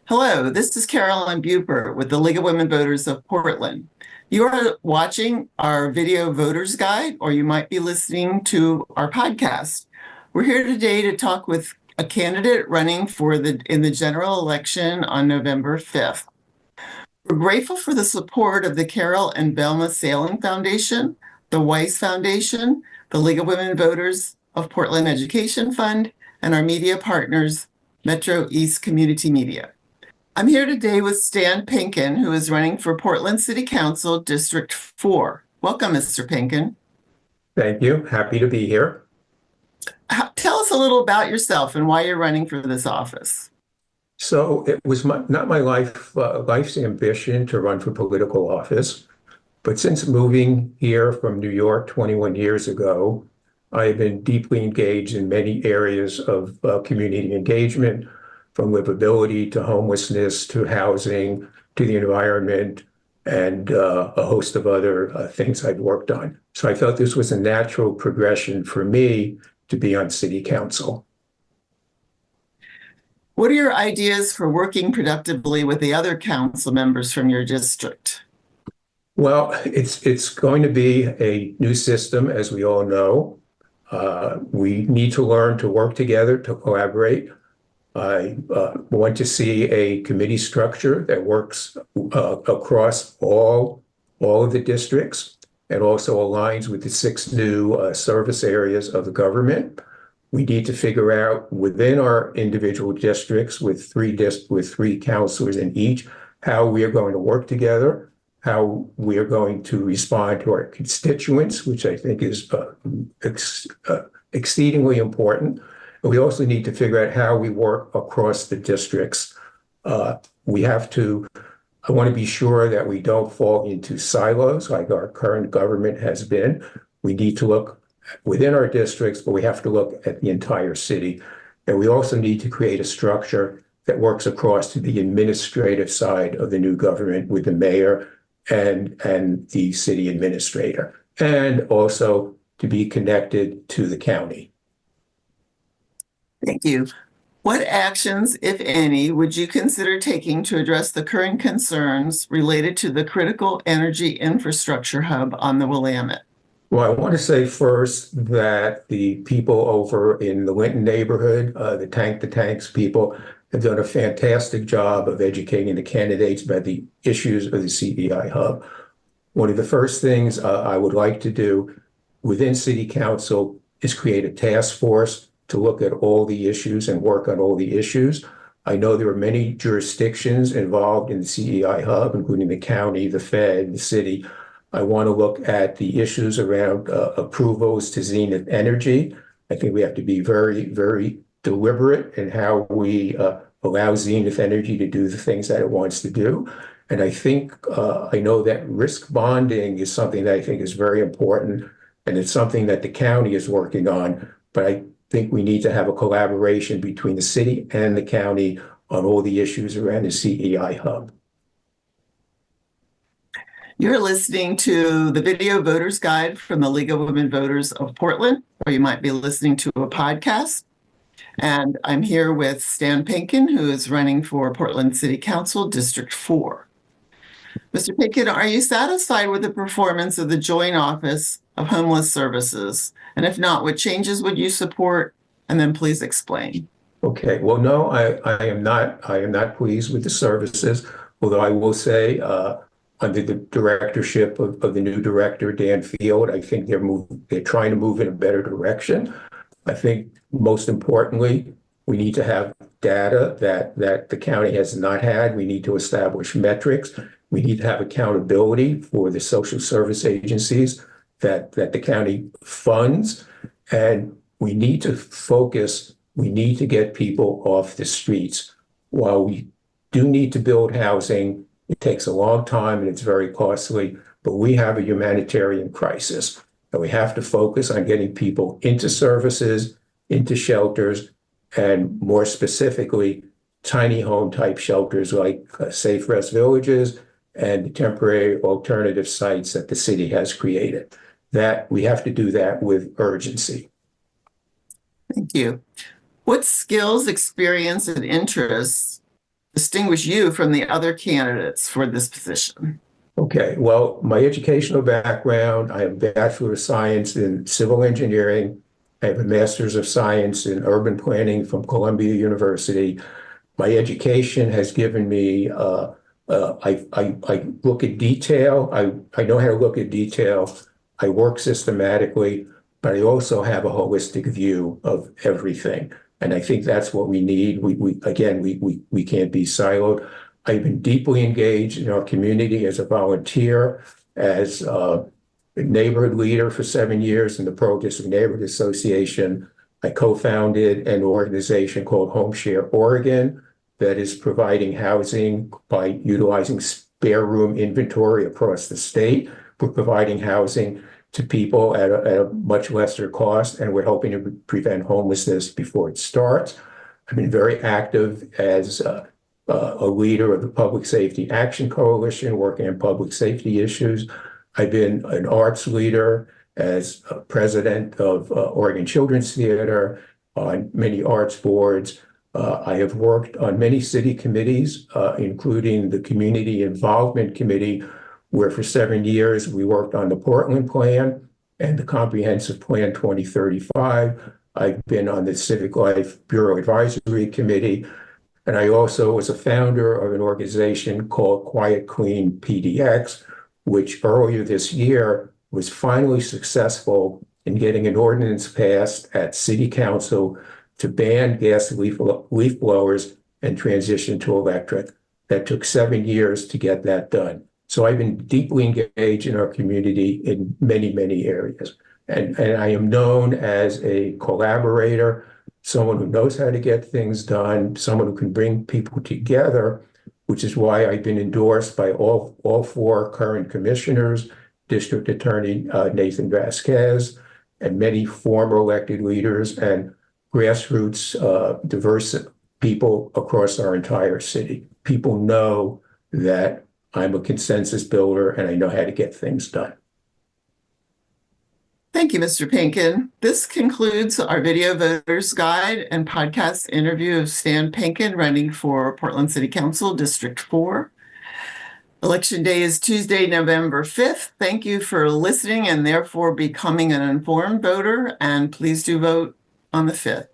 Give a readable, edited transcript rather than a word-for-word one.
Hello, this is Carolyn Buper with the League of Women Voters of Portland. You are watching our video voters guide, or you might be listening to our podcast. We're here today to talk with a candidate running in the general election on November 5th. We're grateful for the support of the Carol and Velma Sailing Foundation, the Weiss Foundation, the League of Women Voters of Portland Education Fund, and our media partners, Metro East Community Media. I'm here today with Stan Penkin, who is running for Portland City Council District 4. Welcome, Mr. Penkin. Thank you. Happy to be here. Tell us a little about yourself and why you're running for this office. So it was not my life's ambition to run for political office, but since moving here from New York 21 years ago, I have been deeply engaged in many areas of community engagement, from livability to homelessness to housing to the environment and a host of other things I've worked on. So I felt this was a natural progression for me to be on city council. What are your ideas for working productively with the other council members from your district? Well, it's going to be a new system, as we all know. We need to learn to work together, to collaborate. I want to see a committee structure that works across all of the districts and also aligns with the 6 new service areas of the government. We need to figure out within our individual districts with three councilors in each how we are going to work together, how we are going to respond to our constituents, which I think is exceedingly important. We also need to figure out how we work across the districts. I want to be sure that we don't fall into silos like our current government has been. We need to look within our districts, but we have to look at the entire city. And we also need to create a structure that works across to the administrative side of the new government with the mayor and the city administrator, and also to be connected to the county. Thank you. What actions, if any, would you consider taking to address the current concerns related to the critical energy infrastructure hub on the Willamette? Well, I want to say first that the people over in the Linton neighborhood, the Tanks people, have done a fantastic job of educating the candidates about the issues of the CEI hub. One of the first things I would like to do within City Council is create a task force to look at all the issues and work on all the issues. I know there are many jurisdictions involved in the CEI hub, including the county, the Fed, the city. I want to look at the issues around approvals to Zenith Energy. I think we have to be very, very deliberate in how we allow Zenith Energy to do the things that it wants to do. And I think I know that risk bonding is something that I think is very important, and it's something that the county is working on. But I think we need to have a collaboration between the city and the county on all the issues around the CEI hub. You're listening to the video voters guide from the League of Women Voters of Portland, or you might be listening to a podcast. And I'm here with Stan Penkin, who is running for Portland City Council District 4. Mr. Penkin, are you satisfied with the performance of the Joint Office of Homeless Services? And if not, what changes would you support? And then please explain. Okay, well, no, I am not pleased with the services, although I will say under the directorship of the new director, Dan Field, I think they're trying to move in a better direction. I think most importantly, we need to have data that the county has not had. We need to establish metrics. We need to have accountability for the social service agencies that the county funds. And we need to focus, we need to get people off the streets. While we do need to build housing, it takes a long time and it's very costly, but we have a humanitarian crisis. And we have to focus on getting people into services, into shelters, and more specifically, tiny home type shelters like Safe Rest Villages and the temporary alternative sites that the city has created. That we have to do that with urgency. Thank you. What skills, experience, and interests distinguish you from the other candidates for this position? Okay, well, my educational background, I have a Bachelor of Science in Civil Engineering. I have a Master's of Science in Urban Planning from Columbia University. My education has given me, I look at detail. I know how to look at detail. I work systematically, but I also have a holistic view of everything. And I think that's what we need. We can't be siloed. I've been deeply engaged in our community as a volunteer, as a neighborhood leader for 7 years in the Pearl District Neighborhood Association. I co-founded an organization called Home Share Oregon that is providing housing by utilizing spare room inventory across the state. We're providing housing to people at a much lesser cost, and we're hoping to prevent homelessness before it starts. I've been very active as a leader of the Public Safety Action Coalition, working on public safety issues. I've been an arts leader as president of Oregon Children's Theater, on many arts boards. I have worked on many city committees, including the Community Involvement Committee, where for 7 years we worked on the Portland Plan and the Comprehensive Plan 2035. I've been on the Civic Life Bureau Advisory Committee, and I also was a founder of an organization called Quiet Clean PDX, which earlier this year was finally successful in getting an ordinance passed at City Council to ban gas leaf blowers and transition to electric. That took 7 years to get that done. So I've been deeply engaged in our community in many, many areas. And I am known as a collaborator, someone who knows how to get things done, someone who can bring people together, which is why I've been endorsed by all four current commissioners, District Attorney Nathan Vasquez, and many former elected leaders and grassroots diverse people across our entire city. People know that I'm a consensus builder and I know how to get things done. Thank you, Mr. Penkin. This concludes our video voters guide and podcast interview of Stan Penkin running for Portland City Council, District 4. Election day is Tuesday, November 5th. Thank you for listening and therefore becoming an informed voter, and please do vote on the 5th.